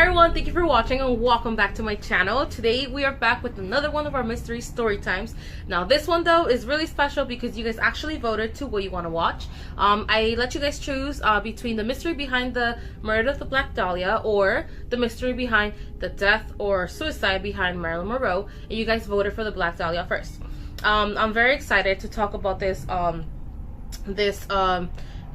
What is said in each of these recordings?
Hi everyone, thank you for watching and welcome back to my channel. Today we are back with another one of our mystery story times. Now this one though is really special because you guys actually voted to what you want to watch. I let you guys choose between the mystery behind the murder of the Black Dahlia or the mystery behind the death or suicide behind Marilyn Monroe, and you guys voted for the Black Dahlia first. I'm very excited to talk about this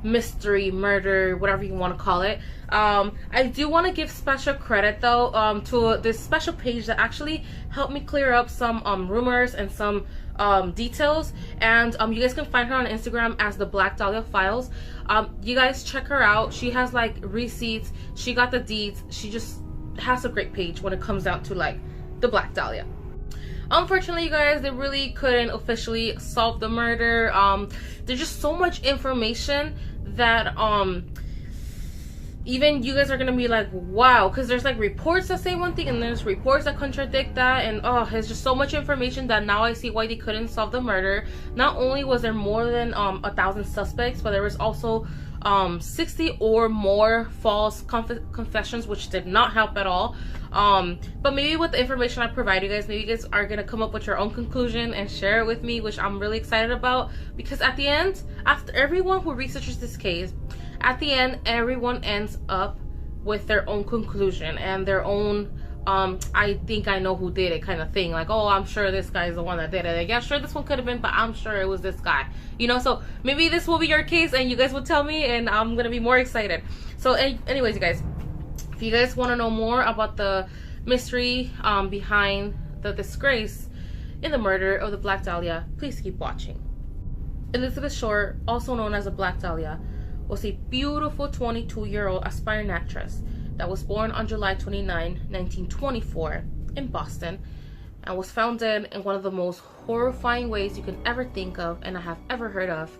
mystery, murder, whatever you want to call it. I do want to give special credit though to this special page that actually helped me clear up some rumors and some details, and you guys can find her on Instagram as the Black Dahlia Files. You guys check her out. She has like receipts, she got the deeds, she just has a great page when it comes down to like the Black Dahlia. Unfortunately, you guys, they really couldn't officially solve the murder. There's just so much information that even you guys are gonna be like, wow, because there's like reports that say one thing and there's reports that contradict that, and it's just so much information that now I see why they couldn't solve the murder. Not only was there more than 1,000 suspects, but there was also 60 or more false confessions, which did not help at all. But maybe with the information I provide you guys, maybe you guys are gonna come up with your own conclusion and share it with me, which I'm really excited about, because at the end, after everyone who researches this case, at the end everyone ends up with their own conclusion and their own I think I know who did it kind of thing. Like, oh, I'm sure this guy is the one that did it. Like, yeah, sure, this one could have been, but I'm sure it was this guy, you know. So maybe this will be your case and you guys will tell me, and I'm gonna be more excited. So anyways, you guys, if you guys want to know more about the mystery behind the disgrace in the murder of the Black Dahlia, please keep watching. Elizabeth Short, also known as the Black Dahlia, was a beautiful 22-year-old aspiring actress that was born on July 29, 1924 in Boston, and was found dead in one of the most horrifying ways you can ever think of and I have ever heard of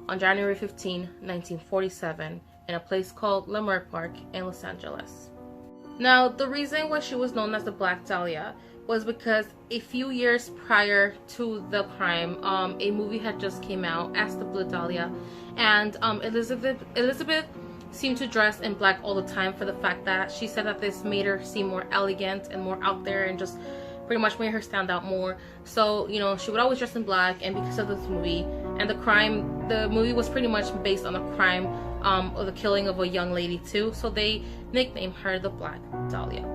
on January 15, 1947 in a place called Leimert Park in Los Angeles. Now, the reason why she was known as the Black Dahlia was because a few years prior to the crime, a movie had just came out as the Black Dahlia, and Elizabeth seemed to dress in black all the time for the fact that she said that this made her seem more elegant and more out there and just pretty much made her stand out more. So, you know, she would always dress in black, and because of this movie and the movie was pretty much based on the crime of the killing of a young lady too, so they nicknamed her the Black Dahlia.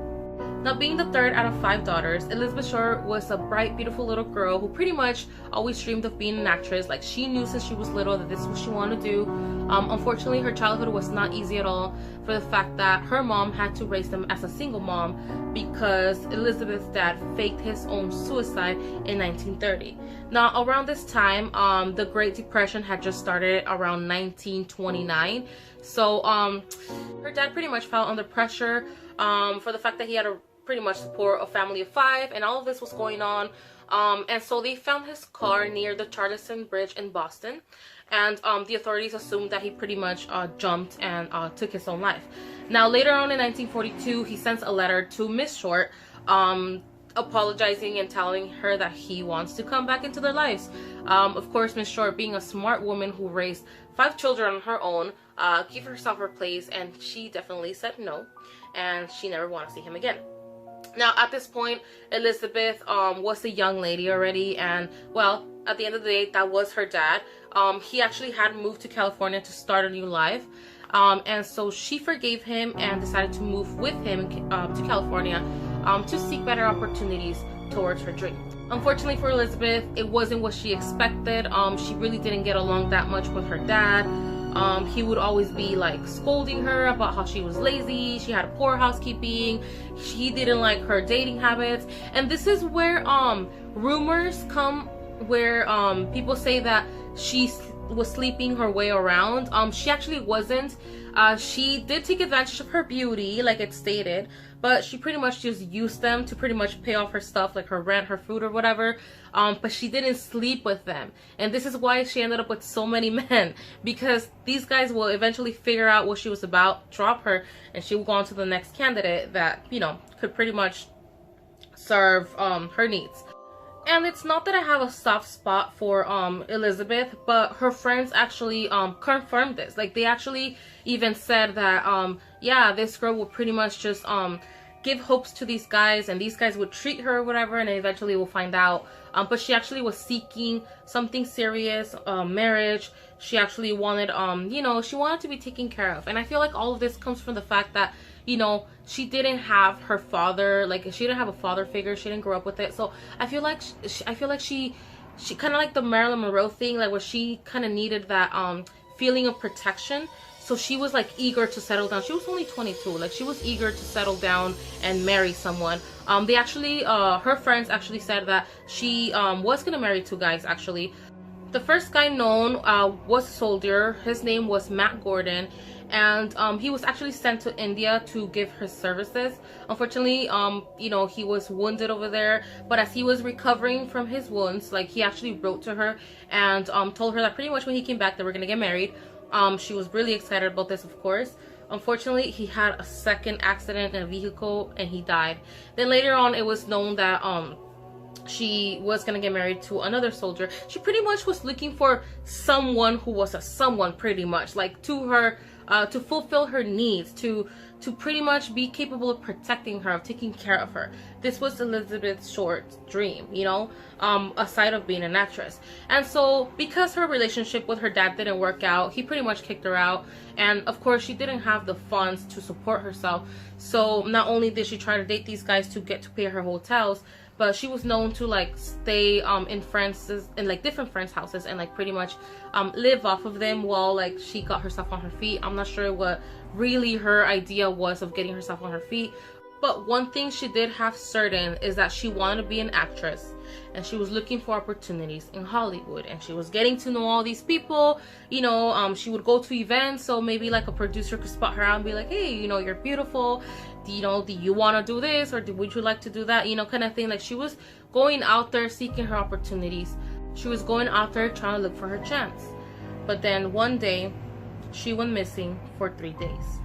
Now, being the third out of 5 daughters, Elizabeth Short was a bright, beautiful little girl who pretty much always dreamed of being an actress. Like, she knew since she was little that this is what she wanted to do. Unfortunately, her childhood was not easy at all for the fact that her mom had to raise them as a single mom because Elizabeth's dad faked his own suicide in 1930. Now, around this time, the Great Depression had just started around 1929. So, her dad pretty much fell under pressure for the fact that he had to pretty much support a family of 5, and all of this was going on. And so they found his car near the Charleston Bridge in Boston, and the authorities assumed that he pretty much jumped and took his own life. Now, later on in 1942, he sends a letter to Miss Short apologizing and telling her that he wants to come back into their lives. Of course, Miss Short, being a smart woman who raised 5 children on her own, gave herself her place, and she definitely said no, and she never wanted to see him again. Now, at this point, Elizabeth was a young lady already, and well, at the end of the day, that was her dad. He actually had moved to California to start a new life, and so she forgave him and decided to move with him to California to seek better opportunities towards her dream. Unfortunately for Elizabeth, it wasn't what she expected. She really didn't get along that much with her dad. He would always be like scolding her about how she was lazy, she had poor housekeeping, he didn't like her dating habits, and this is where rumors come, where people say that she was sleeping her way around. She actually wasn't. She did take advantage of her beauty, like it stated, but she pretty much just used them to pretty much pay off her stuff, like her rent, her food, or whatever. But she didn't sleep with them, and this is why she ended up with so many men, because these guys will eventually figure out what she was about, drop her, and she will go on to the next candidate that, you know, could pretty much serve her needs. And it's not that I have a soft spot for Elizabeth, but her friends actually confirmed this. Like, they actually even said that yeah, this girl would pretty much just give hopes to these guys, and these guys would treat her or whatever, and eventually we'll find out. But she actually was seeking something serious, marriage. She actually wanted, you know, she wanted to be taken care of. And I feel like all of this comes from the fact that, you know, she didn't have her father, like she didn't have a father figure. She didn't grow up with it. So I feel like she kind of like the Marilyn Monroe thing, like where she kind of needed that feeling of protection. So she was like eager to settle down. She was only 22. Like she was eager to settle down and marry someone. They actually, her friends actually said that she was gonna marry two guys actually. The first guy known was a soldier. His name was Matt Gordon, and he was actually sent to India to give his services. Unfortunately, you know, he was wounded over there, but as he was recovering from his wounds, like he actually wrote to her and told her that pretty much when he came back they were gonna get married. She was really excited about this, of course. Unfortunately, he had a second accident in a vehicle and he died. Then later on, it was known that she was gonna get married to another soldier. She pretty much was looking for someone who was a someone, pretty much, like to her, to fulfill her needs, to pretty much be capable of protecting her, of taking care of her. This was Elizabeth Short's dream, you know, aside of being an actress. And so because her relationship with her dad didn't work out, he pretty much kicked her out. And of course she didn't have the funds to support herself. So not only did she try to date these guys to get to pay her hotels, but she was known to like stay in like different friends' houses and like pretty much live off of them while like she got herself on her feet. I'm not sure what really her idea was of getting herself on her feet, but one thing she did have certain is that she wanted to be an actress, and she was looking for opportunities in Hollywood, and she was getting to know all these people, you know. She would go to events, so maybe like a producer could spot her out and be like, hey, you know, you're beautiful, you know, do you want to do this, or would you like to do that, you know, kind of thing. Like she was going out there seeking her opportunities. She was going out there trying to look for her chance. But then one day she went missing for 3 days.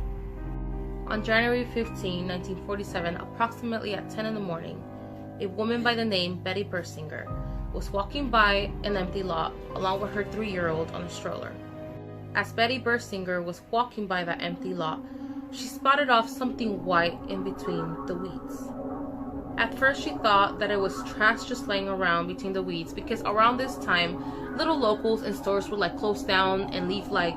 On January 15, 1947, approximately at 10 in the morning, a woman by the name Betty Bersinger was walking by an empty lot along with her 3-year-old on a stroller. As Betty Bersinger was walking by that empty lot, she spotted off something white in between the weeds. At first she thought that it was trash just laying around between the weeds, because around this time little locals and stores would like close down and leave like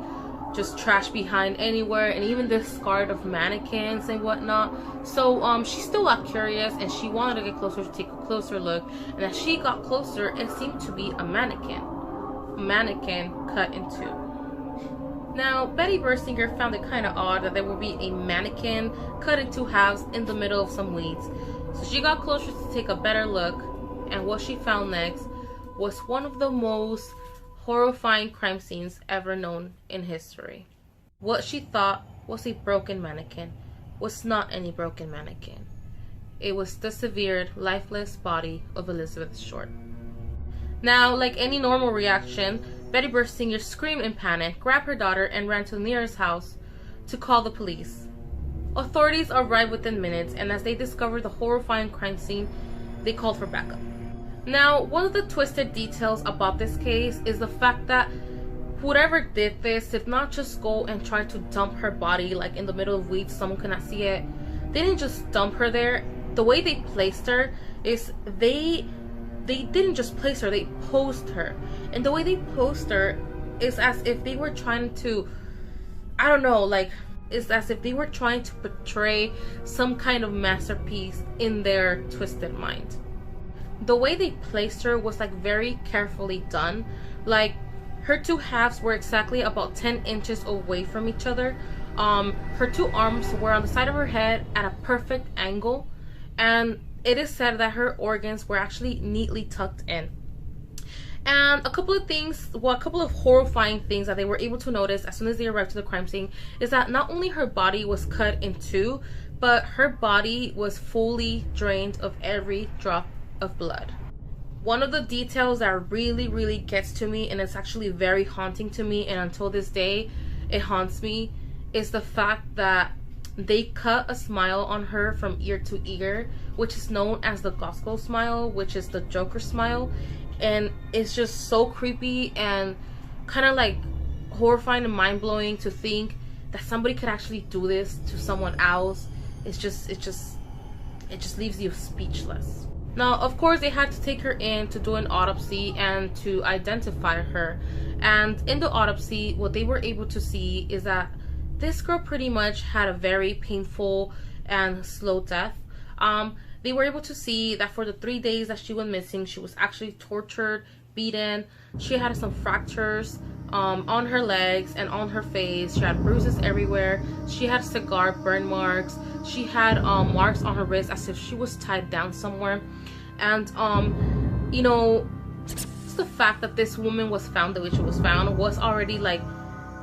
just trash behind anywhere, and even discard of mannequins and whatnot. So she still got curious and she wanted to get closer to take a closer look, and as she got closer it seemed to be a mannequin cut in two. Now Betty Bersinger found it kind of odd that there would be a mannequin cut in two halves in the middle of some weeds. So she got closer to take a better look, and what she found next was one of the most horrifying crime scenes ever known in history. What she thought was a broken mannequin was not any broken mannequin. It was the severed, lifeless body of Elizabeth Short. Now, like any normal reaction, Betty Bersinger screamed in panic, grabbed her daughter, and ran to the nearest house to call the police. Authorities arrived within minutes, and as they discovered the horrifying crime scene, they called for backup. Now, one of the twisted details about this case is the fact that whoever did this did not just go and try to dump her body like in the middle of weeds, someone cannot see it. They didn't just dump her there. The way they placed her is they didn't just place her, they posed her. And the way they posed her is as if they were trying to, I don't know, like, it's as if they were trying to portray some kind of masterpiece in their twisted mind. The way they placed her was like very carefully done. Like her two halves were exactly about 10 inches away from each other. Her two arms were on the side of her head at a perfect angle, and it is said that her organs were actually neatly tucked in. And a couple of things, well, a couple of horrifying things that they were able to notice as soon as they arrived to the crime scene is that not only her body was cut in two, but her body was fully drained of every drop of blood. One of the details that really gets to me, and it's actually very haunting to me, and until this day it haunts me, is the fact that they cut a smile on her from ear to ear, which is known as the Xoxo smile, which is the Joker smile. And it's just so creepy and kind of like horrifying and mind-blowing to think that somebody could actually do this to someone else, it just leaves you speechless. Now, of course, they had to take her in to do an autopsy and to identify her. And in the autopsy, what they were able to see is that this girl pretty much had a very painful and slow death. They were able to see that for the 3 days that she went missing, she was actually tortured, beaten. She had some fractures on her legs and on her face. She had bruises everywhere. She had cigar burn marks. She had marks on her wrist as if she was tied down somewhere. And you know, just the fact that this woman was found the way she was found was already like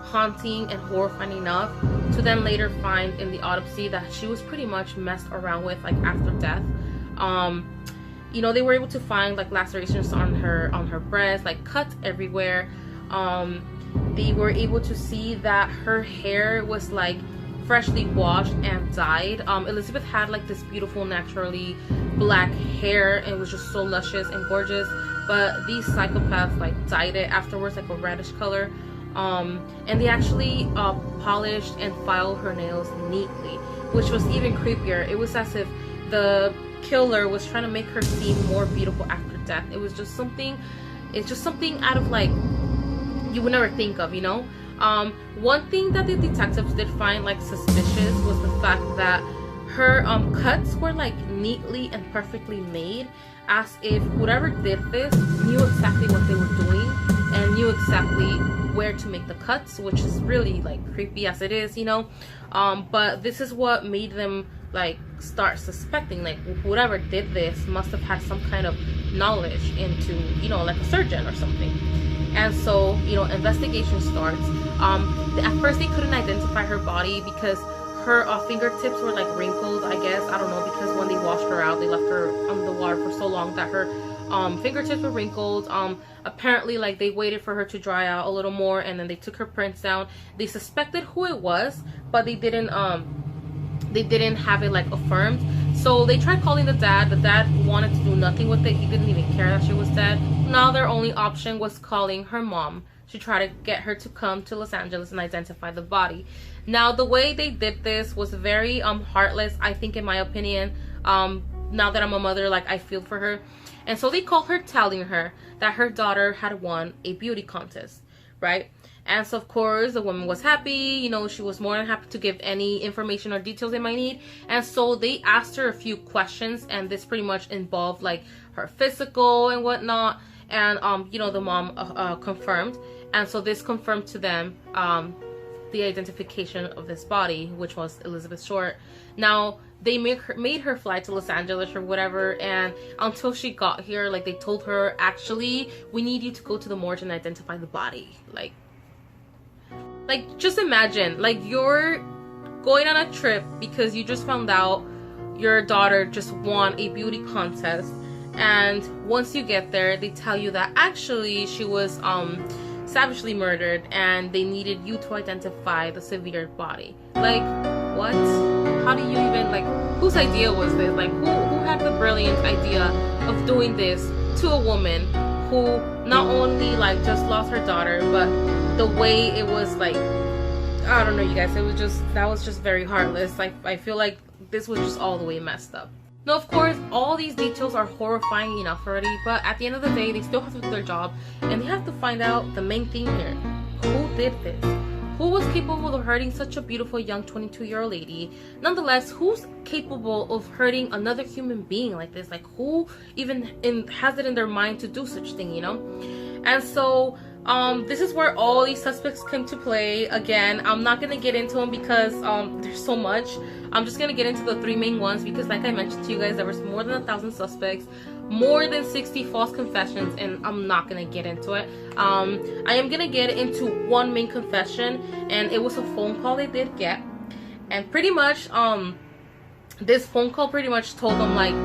haunting and horrifying enough to then later find in the autopsy that she was pretty much messed around with like after death. You know, they were able to find like lacerations on her breast, like cuts everywhere. They were able to see that her hair was like freshly washed and dyed. Elizabeth had like this beautiful naturally black hair, and it was just so luscious and gorgeous, but these psychopaths like dyed it afterwards like a reddish color. And they actually polished and filed her nails neatly, which was even creepier. It was as if the killer was trying to make her seem more beautiful after death. It was just something, it's just something out of like you would never think of, you know. One thing that the detectives did find like suspicious was the fact that her cuts were like neatly and perfectly made, as if whoever did this knew exactly what they were doing and knew exactly where to make the cuts, which is really like creepy as it is, you know. But this is what made them like start suspecting like whoever did this must have had some kind of knowledge into, you know, like a surgeon or something. And so, you know, investigation starts. At first they couldn't identify her body because her fingertips were like wrinkled, I guess. I don't know, because when they washed her out, they left her under the water for so long that her fingertips were wrinkled. Apparently like they waited for her to dry out a little more, and then they took her prints down. They suspected who it was, but they didn't have it like affirmed. So they tried calling the dad. The dad wanted to do nothing with it. He didn't even care that she was dead. Now their only option was calling her mom to try to get her to come to Los Angeles and identify the body. Now the way they did this was very heartless, I think, in my opinion. Now that I'm a mother, like, I feel for her. And so they called her telling her that her daughter had won a beauty contest, right? And so of course the woman was happy, you know, she was more than happy to give any information or details they might need. And so they asked her a few questions, and this pretty much involved like her physical and whatnot. And you know, the mom confirmed, and so this confirmed to them the identification of this body, which was Elizabeth Short. Now they made her fly to Los Angeles or whatever, and until she got here, like, they told her, actually, we need you to go to the morgue and identify the body. Like just imagine, like, you're going on a trip because you just found out your daughter just won a beauty contest, and once you get there, they tell you that actually she was savagely murdered, and they needed you to identify the severed body. Like, what? How do you even, like, whose idea was this? Like, who had the brilliant idea of doing this to a woman who not only like just lost her daughter, but the way it was, like, I don't know, you guys, it was just, that was just very heartless. Like, I feel like this was just all the way messed up. Now, of course, all these details are horrifying enough already, but at the end of the day, they still have to do their job, and they have to find out the main thing here. Who did this? Who was capable of hurting such a beautiful young 22-year-old lady? Nonetheless, who's capable of hurting another human being like this? Like, who even has it in their mind to do such thing, you know? And so this is where all these suspects come to play. Again, I'm not gonna get into them because there's so much. I'm just gonna get into the three main ones because, like I mentioned to you guys, there was more than 1,000 suspects, more than 60 false confessions, and I'm not gonna get into it. I am gonna get into one main confession, and it was a phone call they did get, and pretty much this phone call pretty much told them, like,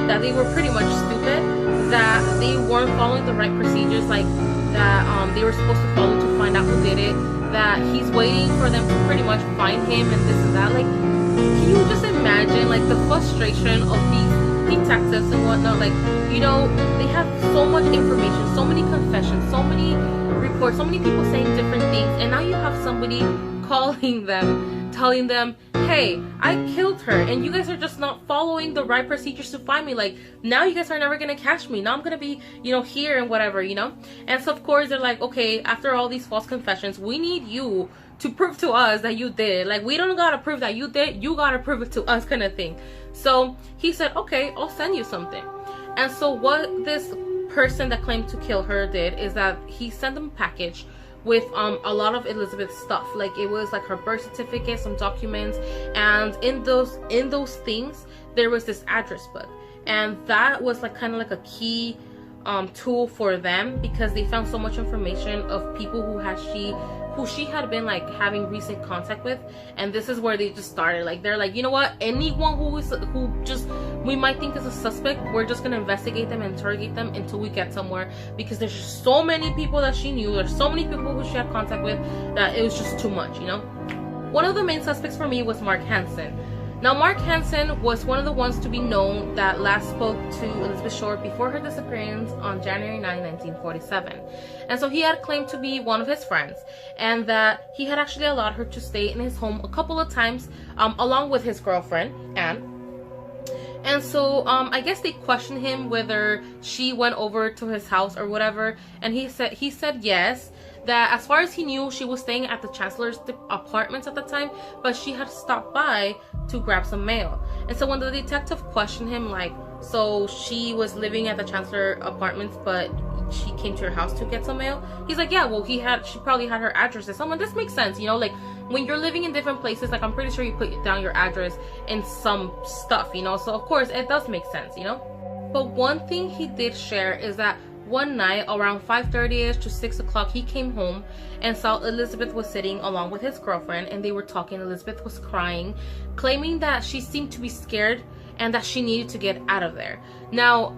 that they were pretty much stupid, that they weren't following the right procedures, like that they were supposed to follow to find out who did it, that he's waiting for them to pretty much find him and this and that. Like, can you just imagine, like, the frustration of these detectives and whatnot? Like, you know, they have so much information, so many confessions, so many reports, so many people saying different things, and now you have somebody calling them, telling them, hey, I killed her and you guys are just not following the right procedures to find me. Like, now you guys are never gonna catch me. Now I'm gonna be, you know, here and whatever, you know. And so of course they're like, okay, after all these false confessions, we need you to prove to us that you did it. Like, we don't gotta prove that you did, you gotta prove it to us, kind of thing. So he said, okay, I'll send you something. And so what this person that claimed to kill her did is that he sent them a package with a lot of Elizabeth's stuff. Like, it was like her birth certificate, some documents, and in those things there was this address book, and that was like kind of like a key tool for them, because they found so much information of people who she had been like having recent contact with. And this is where they just started, like, they're like, you know what, anyone who just we might think is a suspect, we're just gonna investigate them and interrogate them until we get somewhere, because there's just so many people that she knew, there's so many people who she had contact with, that it was just too much, you know. One of the main suspects for me was Mark Hansen. Now, Mark Hansen was one of the ones to be known that last spoke to Elizabeth Short before her disappearance on January 9, 1947. And so he had claimed to be one of his friends, and that he had actually allowed her to stay in his home a couple of times, along with his girlfriend, Anne. And so I guess they questioned him whether she went over to his house or whatever, and he said yes, that as far as he knew, she was staying at the Chancellor's apartments at the time, but she had stopped by to grab some mail. And so when the detective questioned him, like, so she was living at the Chancellor apartments, but she came to your house to get some mail, he's like, yeah, well, she probably had her address at someone. This makes sense, you know, like, when you're living in different places, like, I'm pretty sure you put down your address in some stuff, you know, so of course it does make sense, you know. But one thing he did share is that one night around 5:30ish to 6 o'clock, he came home and saw Elizabeth was sitting along with his girlfriend, and they were talking. Elizabeth was crying, claiming that she seemed to be scared and that she needed to get out of there. Now,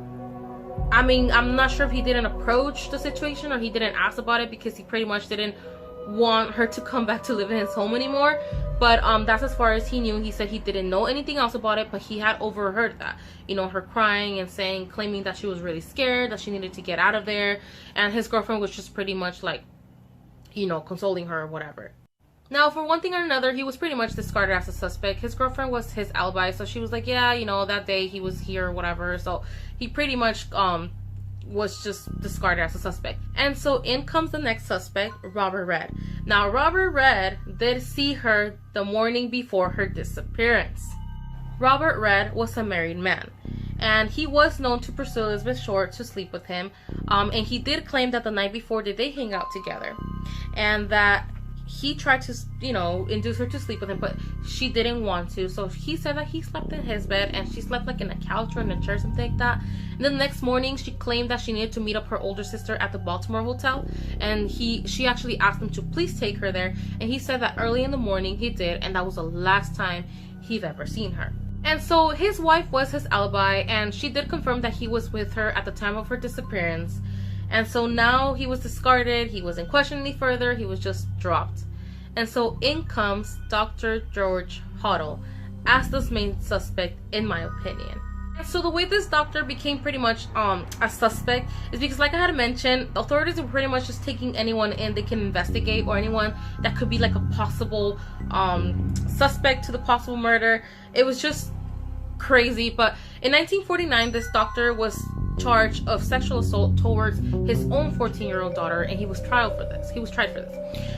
I mean, I'm not sure if he didn't approach the situation or he didn't ask about it, because he pretty much didn't want her to come back to live in his home anymore. But that's as far as he knew. He said he didn't know anything else about it, but he had overheard that, you know, her crying and claiming that she was really scared, that she needed to get out of there, and his girlfriend was just pretty much like, you know, consoling her or whatever. Now, for one thing or another, he was pretty much discarded as a suspect. His girlfriend was his alibi, so she was like, yeah, you know, that day he was here or whatever. So he pretty much was just discarded as a suspect. And so in comes the next suspect, Robert Red. Now, Robert Red did see her the morning before her disappearance. Robert Red was a married man, and he was known to pursue Elizabeth Short to sleep with him, and he did claim that the night before they did hang out together, and that he tried to, you know, induce her to sleep with him, but she didn't want to. So he said that he slept in his bed and she slept like in a couch or in a chair, something like that. And then the next morning, she claimed that she needed to meet up her older sister at the Baltimore hotel, and she actually asked him to please take her there, and he said that early in the morning he did, and that was the last time he'd ever seen her. And so his wife was his alibi, and she did confirm that he was with her at the time of her disappearance. And so now he was discarded, he wasn't questioned any further, he was just dropped. And so in comes Dr. George Hoddle as the main suspect, in my opinion. And so the way this doctor became pretty much a suspect is because, like I had mentioned, authorities were pretty much just taking anyone in they can investigate, or anyone that could be like a possible suspect to the possible murder. It was just crazy. But in 1949, this doctor was charged of sexual assault towards his own 14-year-old daughter, and he was tried for this.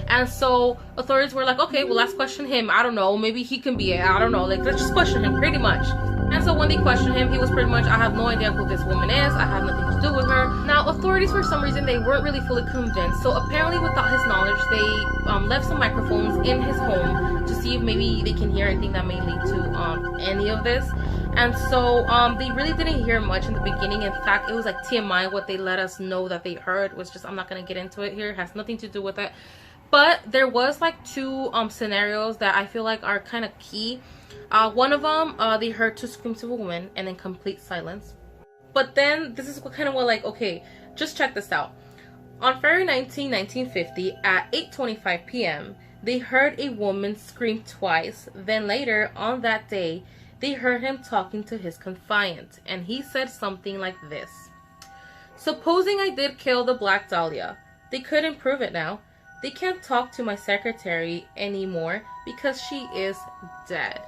And so authorities were like, okay, well, let's question him. I don't know, maybe he can be it. I don't know, like, let's just question him, pretty much. And so when they questioned him, he was pretty much, I have no idea who this woman is, I have nothing to do with her. Now, authorities, for some reason, they weren't really fully convinced. So apparently, without his knowledge, they left some microphones in his home to see if maybe they can hear anything that may lead to any of this. And so they really didn't hear much in the beginning. In fact, it was like TMI. What they let us know that they heard was just, I'm not going to get into it here. It has nothing to do with it. But there was like two scenarios that I feel like are kind of key. One of them, they heard two screams of a woman and in complete silence. But then this is kind of what, like, okay, just check this out. On February 19, 1950 at 8:25 p.m., they heard a woman scream twice. Then later on that day, they heard him talking to his confiant, and he said something like this: "Supposing I did kill the Black Dahlia, they couldn't prove it now. they can't talk to my secretary anymore because she is dead.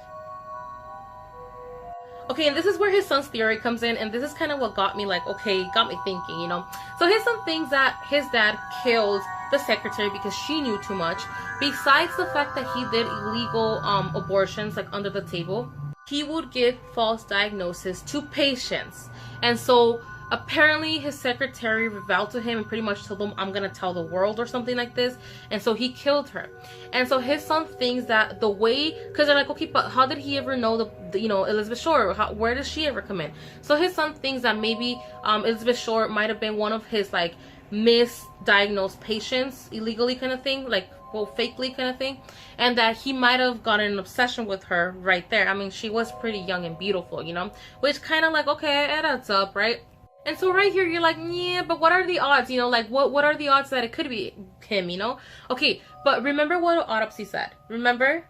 Okay, and this is where his son's theory comes in, and this is kind of what got me like, okay, got me thinking, you know. So his son thinks that his dad killed the secretary because she knew too much. Besides the fact that he did illegal abortions like under the table, he would give false diagnoses to patients. And so apparently his secretary reviled to him and pretty much told him, I'm gonna tell the world or something like this. And so he killed her. And so his son thinks that the way, because they're like, okay, but how did he ever know the you know, Elizabeth Short? Where does she ever come in? So his son thinks that maybe Elizabeth Short might have been one of his like misdiagnosed patients illegally kind of thing, like, well, fakely kind of thing, and that he might have gotten an obsession with her right there. I mean, she was pretty young and beautiful, you know, which kind of like, okay, it adds up, right? And so right here, you're like, yeah, but what are the odds? You know, like, what are the odds that it could be him, you know? Okay, but remember what an autopsy said. Remember?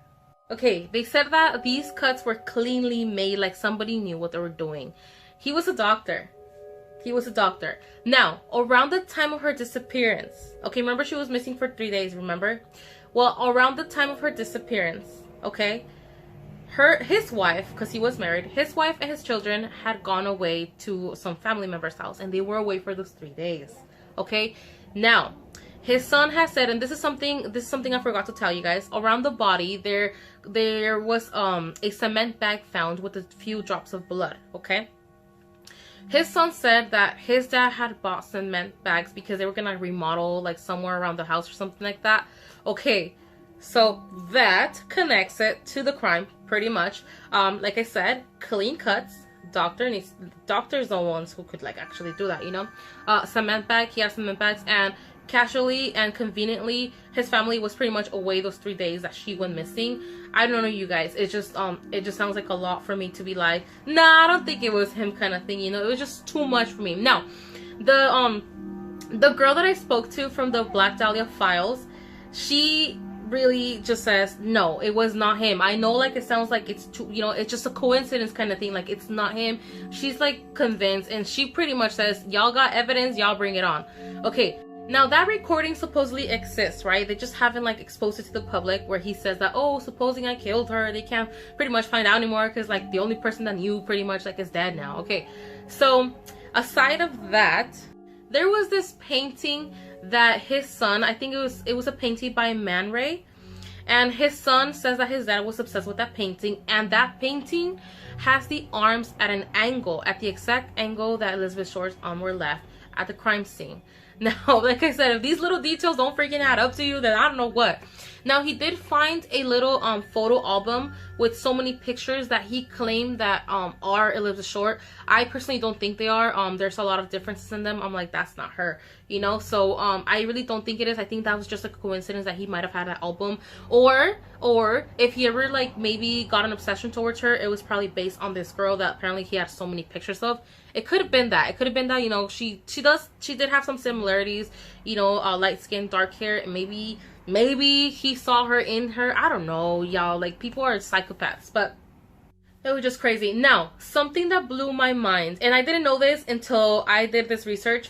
Okay, they said that these cuts were cleanly made, like somebody knew what they were doing. He was a doctor. He was a doctor. Now, around the time of her disappearance, okay, remember she was missing for 3 days, remember? Well, around the time of her disappearance, okay, his wife, because he was married, his wife and his children had gone away to some family member's house, and they were away for those 3 days, okay? Now, his son has said, and this is something I forgot to tell you guys, around the body, there was a cement bag found with a few drops of blood, okay? His son said that his dad had bought cement bags because they were gonna remodel like somewhere around the house or something like that. Okay, so that connects it to the crime pretty much. Like I said, clean cuts. Doctors are the ones who could like actually do that, you know. Cement bag, he had cement bags, and casually and conveniently his family was pretty much away those 3 days that she went missing. I don't know, you guys, it just sounds like a lot for me to be like, nah, I don't think it was him kind of thing, you know. It was just too much for me. Now, the girl that I spoke to from the Black Dahlia files, she really just says, no, it was not him. I know, like, it sounds like it's too, you know, it's just a coincidence kind of thing, like it's not him. She's like convinced, and she pretty much says, y'all got evidence, y'all bring it on. Okay, now that recording supposedly exists, right? They just haven't like exposed it to the public, where he says that, oh, supposing I killed her, they can't pretty much find out anymore because like the only person that knew pretty much like is dead now. Okay, so aside of that, there was this painting that his son, I think it was a painting by Man Ray, and his son says that his dad was obsessed with that painting, and that painting has the arms at an angle, at the exact angle that Elizabeth Short's arms were left at the crime scene. Now, like I said, if these little details don't freaking add up to you, then I don't know what. Now, he did find a little photo album with so many pictures that he claimed that are Elizabeth Short. I personally don't think they are. There's a lot of differences in them. I'm like, that's not her, you know? So I really don't think it is. I think that was just a coincidence that he might have had that album. Or if he ever like maybe got an obsession towards her, it was probably based on this girl that apparently he had so many pictures of. It could have been that. It could have been that, you know, she did have some similarities, you know, light skin, dark hair, and maybe he saw her in her. I don't know, y'all. Like, people are psychopaths, but it was just crazy. Now, something that blew my mind, and I didn't know this until I did this research.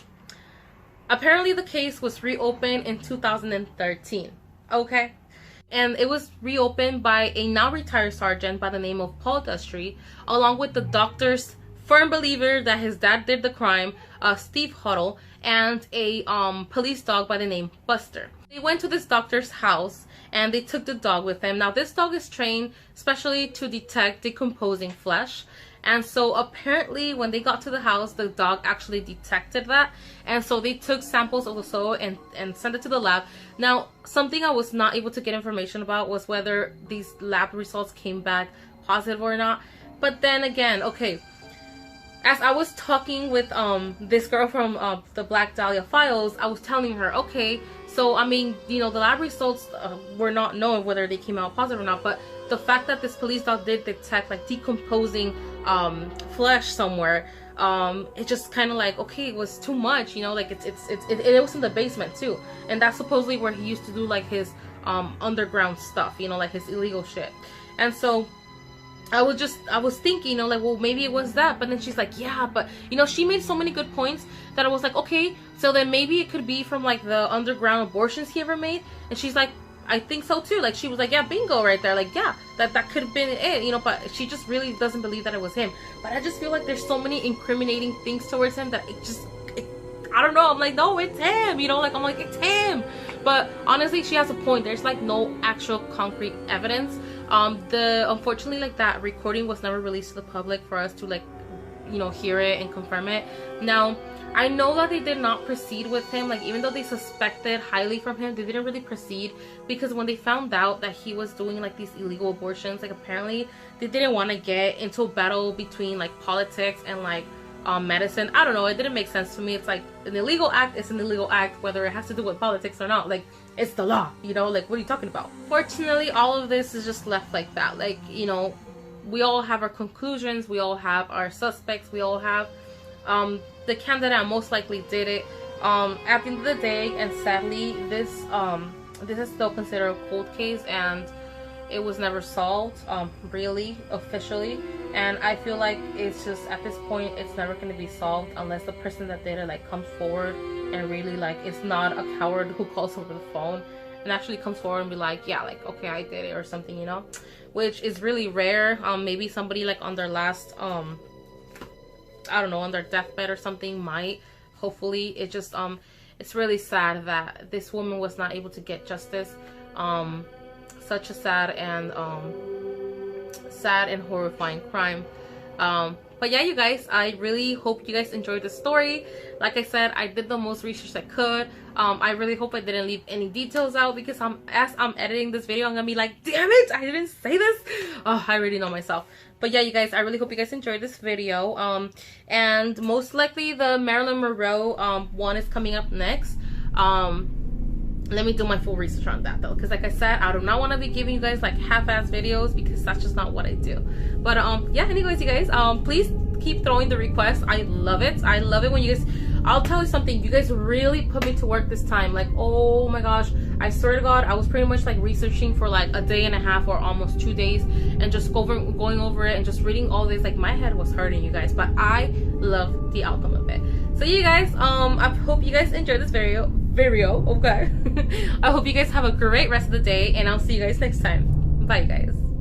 Apparently, the case was reopened in 2013. Okay? And it was reopened by a now retired sergeant by the name of Paul Dustry, along with the doctor's firm believer that his dad did the crime, Steve Huddle, and a police dog by the name Buster. They went to this doctor's house and they took the dog with them. Now, this dog is trained specially to detect decomposing flesh. And so apparently when they got to the house, the dog actually detected that. And so they took samples of the soil and sent it to the lab. Now, something I was not able to get information about was whether these lab results came back positive or not. But then again, okay, as I was talking with this girl from the Black Dahlia files, I was telling her, okay, so I mean, you know, the lab results were not known whether they came out positive or not, but the fact that this police dog did detect like decomposing flesh somewhere, it just kind of like, okay, it was too much, you know, like it was in the basement too, and that's supposedly where he used to do like his underground stuff, you know, like his illegal shit. And so I was thinking, you know, like, well, maybe it was that. But then she's like, yeah, but, you know, she made so many good points that I was like, okay, so then maybe it could be from, like, the underground abortions he ever made. And she's like, I think so too. Like, she was like, yeah, bingo right there. Like, yeah, that could have been it, you know, but she just really doesn't believe that it was him. But I just feel like there's so many incriminating things towards him that I don't know. I'm like, no, it's him, you know, like, I'm like, it's him. But honestly, she has a point. There's like no actual concrete evidence. Unfortunately, like, that recording was never released to the public for us to, like, you know, hear it and confirm it. Now, I know that they did not proceed with him. Like, even though they suspected highly from him, they didn't really proceed, because when they found out that he was doing, like, these illegal abortions, like, apparently they didn't want to get into a battle between, like, politics and, like, medicine. I don't know, it didn't make sense to me. It's like, an illegal act is an illegal act, whether it has to do with politics or not. Like, it's the law, you know, like, what are you talking about? Fortunately, all of this is just left like that. Like, you know, we all have our conclusions, we all have our suspects, we all have the candidate that most likely did it. At the end of the day, and sadly, this is still considered a cold case, and it was never solved, really, officially. And I feel like it's just, at this point, it's never going to be solved unless the person that did it, like, comes forward and really, like, is not a coward who calls over the phone and actually comes forward and be like, yeah, like, okay, I did it, or something, you know, which is really rare. Maybe somebody, like, on their last, I don't know, on their deathbed or something might, hopefully. It just, it's really sad that this woman was not able to get justice. Such a sad and horrifying crime. But yeah, you guys, I really hope you guys enjoyed the story. Like I said, I did the most research I could. I really hope I didn't leave any details out, because as I'm editing this video, I'm gonna be like, damn it, I didn't say this. Oh, I already know myself. But yeah, you guys, I really hope you guys enjoyed this video. And most likely the Marilyn Monroe one is coming up next. Let me do my full research on that though, because like I said, I do not want to be giving you guys like half-ass videos, because that's just not what I do. But yeah, anyways, you guys, please keep throwing the requests. I love it. I love it when you guys, I'll tell you something, you guys really put me to work this time. Like, oh my gosh, I swear to God, I was pretty much like researching for like a day and a half or almost 2 days, and just going over it and just reading all this. Like, my head was hurting, you guys, but I love the outcome of it. So you guys, I hope you guys enjoyed this video, okay. I hope you guys have a great rest of the day, and I'll see you guys next time. Bye, you guys.